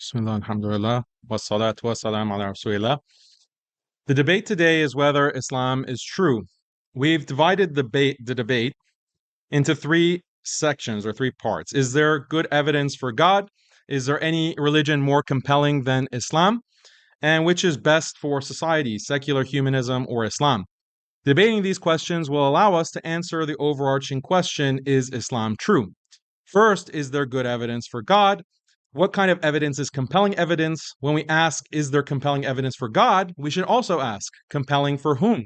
Bismillah, alhamdulillah, wassalatu wassalam ala rasulillah. The debate today is whether Islam is true. We've divided the debate into three sections or three parts. Is there good evidence for God? Is there any religion more compelling than Islam? And which is best for society, secular humanism or Islam? Debating these questions will allow us to answer the overarching question, is Islam true? First, is there good evidence for God? What kind of evidence is compelling evidence? When we ask, is there compelling evidence for God, we should also ask, compelling for whom?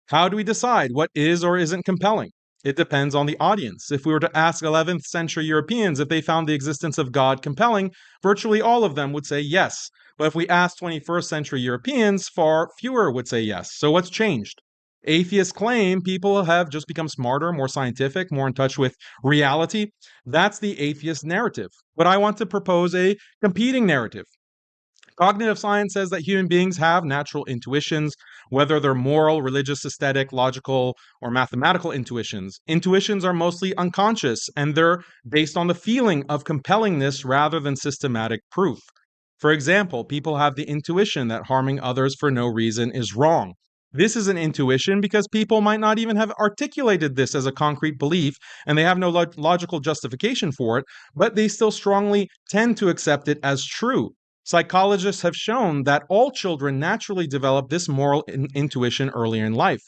How do we decide what is or isn't compelling? It depends on the audience. If we were to ask 11th century Europeans if they found the existence of God compelling, virtually all of them would say yes. But if we ask 21st century Europeans, far fewer would say yes. So what's changed? Atheists claim people have just become smarter, more scientific, more in touch with reality. That's the atheist narrative. But I want to propose a competing narrative. Cognitive science says that human beings have natural intuitions, whether they're moral, religious, aesthetic, logical, or mathematical intuitions. Intuitions are mostly unconscious, and they're based on the feeling of compellingness rather than systematic proof. For example, people have the intuition that harming others for no reason is wrong. This is an intuition because people might not even have articulated this as a concrete belief, and they have no logical justification for it, but they still strongly tend to accept it as true. Psychologists have shown that all children naturally develop this moral intuition earlier in life.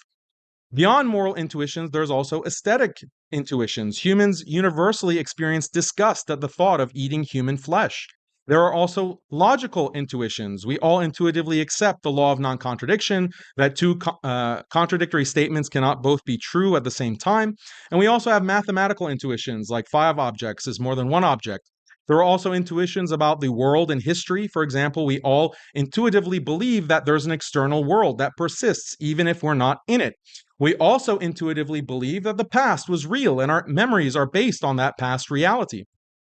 Beyond moral intuitions, there's also aesthetic intuitions. Humans universally experience disgust at the thought of eating human flesh. There are also logical intuitions. We all intuitively accept the law of non-contradiction, that two contradictory statements cannot both be true at the same time. And we also have mathematical intuitions, like 5 objects is more than one object. There are also intuitions about the world and history. For example, we all intuitively believe that there's an external world that persists even if we're not in it. We also intuitively believe that the past was real and our memories are based on that past reality.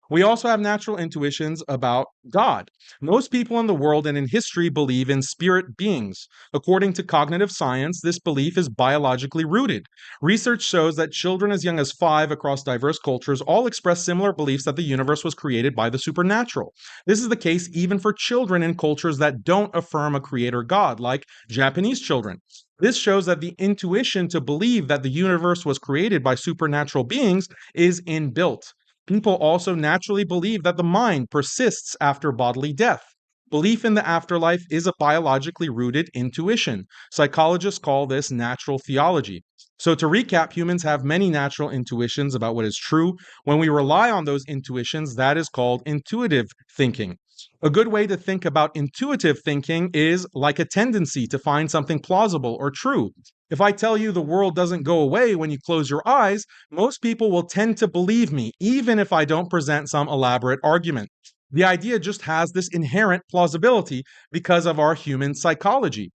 We also have natural intuitions about God. Most people in the world and in history believe in spirit beings. According to cognitive science, this belief is biologically rooted. Research shows that children as young as 5 across diverse cultures all express similar beliefs that the universe was created by the supernatural. This is the case even for children in cultures that don't affirm a creator God, like Japanese children. This shows that the intuition to believe that the universe was created by supernatural beings is inbuilt. People also naturally believe that the mind persists after bodily death. Belief in the afterlife is a biologically rooted intuition. Psychologists call this natural theology. So, to recap, humans have many natural intuitions about what is true. When we rely on those intuitions, that is called intuitive thinking. A good way to think about intuitive thinking is like a tendency to find something plausible or true. If I tell you the world doesn't go away when you close your eyes, most people will tend to believe me, even if I don't present some elaborate argument. The idea just has this inherent plausibility because of our human psychology.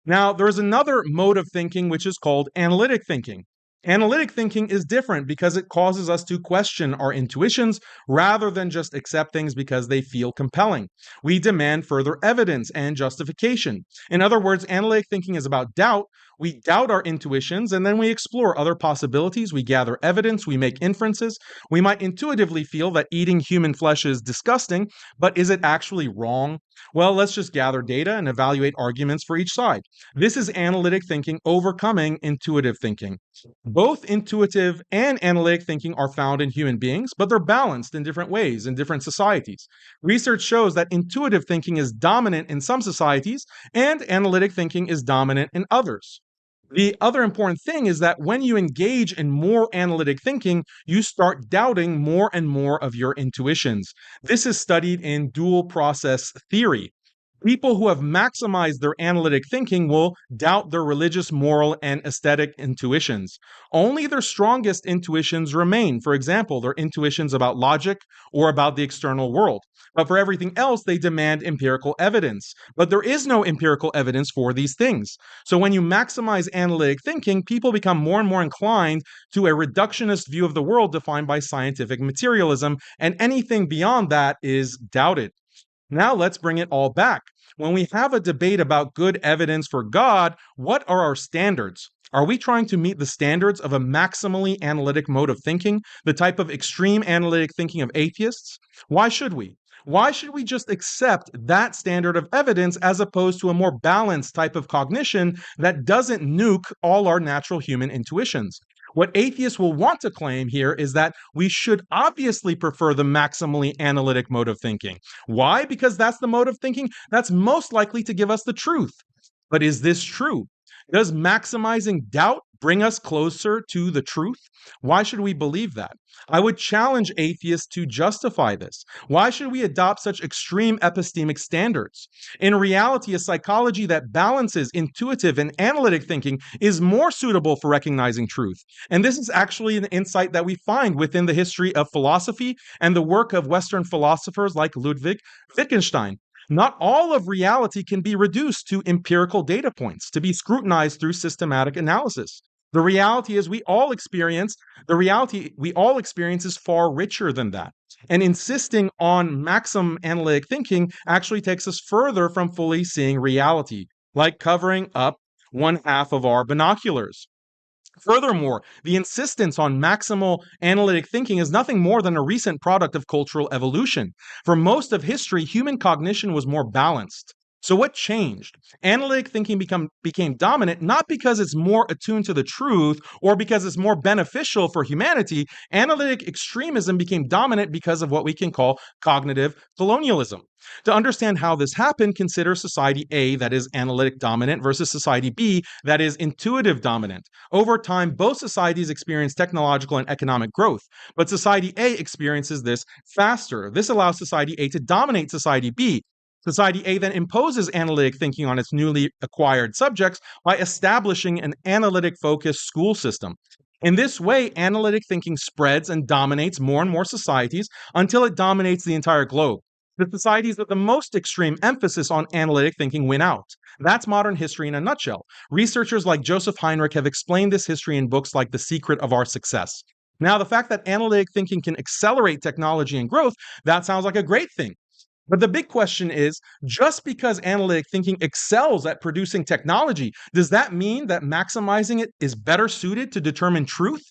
Now, there's another mode of thinking which is called analytic thinking. Analytic thinking is different because it causes us to question our intuitions rather than just accept things because they feel compelling. We demand further evidence and justification. In other words, analytic thinking is about doubt. We doubt our intuitions and then we explore other possibilities. We gather evidence, we make inferences. We might intuitively feel that eating human flesh is disgusting, but is it actually wrong? Well, let's just gather data and evaluate arguments for each side. This is analytic thinking overcoming intuitive thinking. Both intuitive and analytic thinking are found in human beings, but they're balanced in different ways in different societies. Research shows that intuitive thinking is dominant in some societies and analytic thinking is dominant in others. The other important thing is that when you engage in more analytic thinking, you start doubting more and more of your intuitions. This is studied in dual process theory. People who have maximized their analytic thinking will doubt their religious, moral, and aesthetic intuitions. Only their strongest intuitions remain. For example, their intuitions about logic or about the external world. But for everything else, they demand empirical evidence. But there is no empirical evidence for these things. So when you maximize analytic thinking, people become more and more inclined to a reductionist view of the world defined by scientific materialism, and anything beyond that is doubted. Now let's bring it all back. When we have a debate about good evidence for God, what are our standards? Are we trying to meet the standards of a maximally analytic mode of thinking, the type of extreme analytic thinking of atheists? Why should we? Why should we just accept that standard of evidence as opposed to a more balanced type of cognition that doesn't nuke all our natural human intuitions? What atheists will want to claim here is that we should obviously prefer the maximally analytic mode of thinking. Why? Because that's the mode of thinking that's most likely to give us the truth. But is this true? Does maximizing doubt bring us closer to the truth? Why should we believe that? I would challenge atheists to justify this. Why should we adopt such extreme epistemic standards? In reality, a psychology that balances intuitive and analytic thinking is more suitable for recognizing truth. And this is actually an insight that we find within the history of philosophy and the work of Western philosophers like Ludwig Wittgenstein. Not all of reality can be reduced to empirical data points to be scrutinized through systematic analysis. The reality we all experience is far richer than that. And insisting on maximum analytic thinking actually takes us further from fully seeing reality, like covering up one half of our binoculars. Furthermore, the insistence on maximal analytic thinking is nothing more than a recent product of cultural evolution. For most of history, human cognition was more balanced. So what changed? Analytic thinking became dominant not because it's more attuned to the truth or because it's more beneficial for humanity. Analytic extremism became dominant because of what we can call cognitive colonialism. To understand how this happened, consider society A, that is analytic dominant, versus society B, that is intuitive dominant. Over time, both societies experience technological and economic growth, but society A experiences this faster. This allows society A to dominate society B. Society A then imposes analytic thinking on its newly acquired subjects by establishing an analytic-focused school system. In this way, analytic thinking spreads and dominates more and more societies until it dominates the entire globe. The societies with the most extreme emphasis on analytic thinking win out. That's modern history in a nutshell. Researchers like Joseph Heinrich have explained this history in books like The Secret of Our Success. Now, the fact that analytic thinking can accelerate technology and growth, that sounds like a great thing. But the big question is, just because analytic thinking excels at producing technology, does that mean that maximizing it is better suited to determine truth?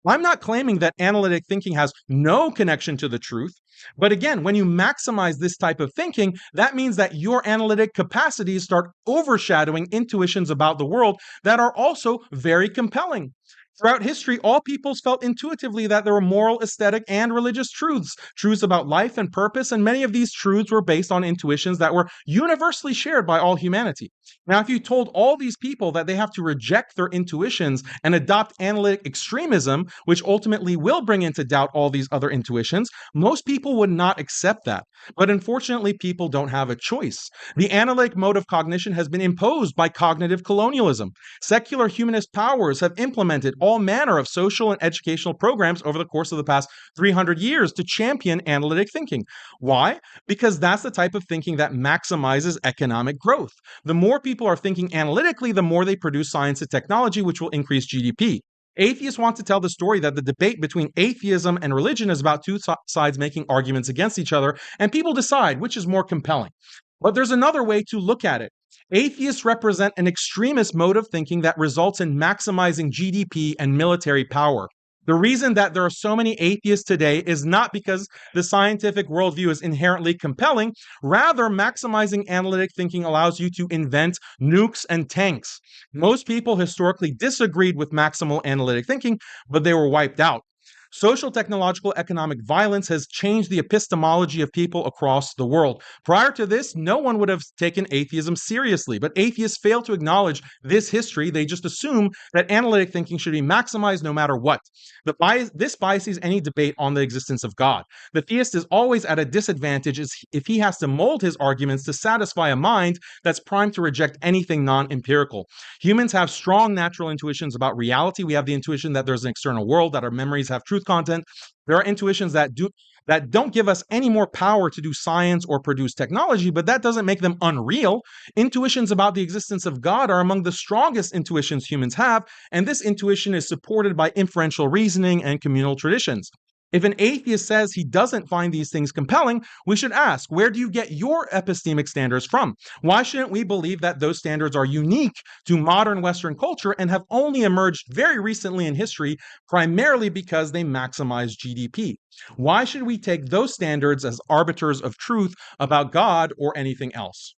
I'm not claiming that analytic thinking has no connection to the truth. But again, when you maximize this type of thinking, that means that your analytic capacities start overshadowing intuitions about the world that are also very compelling. Throughout history, all peoples felt intuitively that there were moral, aesthetic, and religious truths about life and purpose, and many of these truths were based on intuitions that were universally shared by all humanity. Now, if you told all these people that they have to reject their intuitions and adopt analytic extremism, which ultimately will bring into doubt all these other intuitions, most people would not accept that. But unfortunately, people don't have a choice. The analytic mode of cognition has been imposed by cognitive colonialism. Secular humanist powers have implemented all manner of social and educational programs over the course of the past 300 years to champion analytic thinking. Why? Because that's the type of thinking that maximizes economic growth. The more people are thinking analytically, the more they produce science and technology, which will increase GDP. Atheists want to tell the story that the debate between atheism and religion is about two sides making arguments against each other, and people decide which is more compelling. But there's another way to look at it. Atheists represent an extremist mode of thinking that results in maximizing GDP and military power. The reason that there are so many atheists today is not because the scientific worldview is inherently compelling. Rather, maximizing analytic thinking allows you to invent nukes and tanks. Most people historically disagreed with maximal analytic thinking, but they were wiped out. Social, technological, economic violence has changed the epistemology of people across the world. Prior to this, no one would have taken atheism seriously, but atheists fail to acknowledge history. They just assume that analytic thinking should be maximized no matter what. This biases any debate on the existence of God. The theist is always at a disadvantage if he has to mold his arguments to satisfy a mind that's primed to reject anything non-empirical. Humans have strong natural intuitions about reality. We have the intuition that there's an external world, that our memories have truth content. There are intuitions that don't give us any more power to do science or produce technology, but that doesn't make them unreal. Intuitions about the existence of God are among the strongest intuitions humans have, and this intuition is supported by inferential reasoning and communal traditions. If an atheist says he doesn't find these things compelling, we should ask, where do you get your epistemic standards from? Why shouldn't we believe that those standards are unique to modern Western culture and have only emerged very recently in history, primarily because they maximize GDP? Why should we take those standards as arbiters of truth about God or anything else?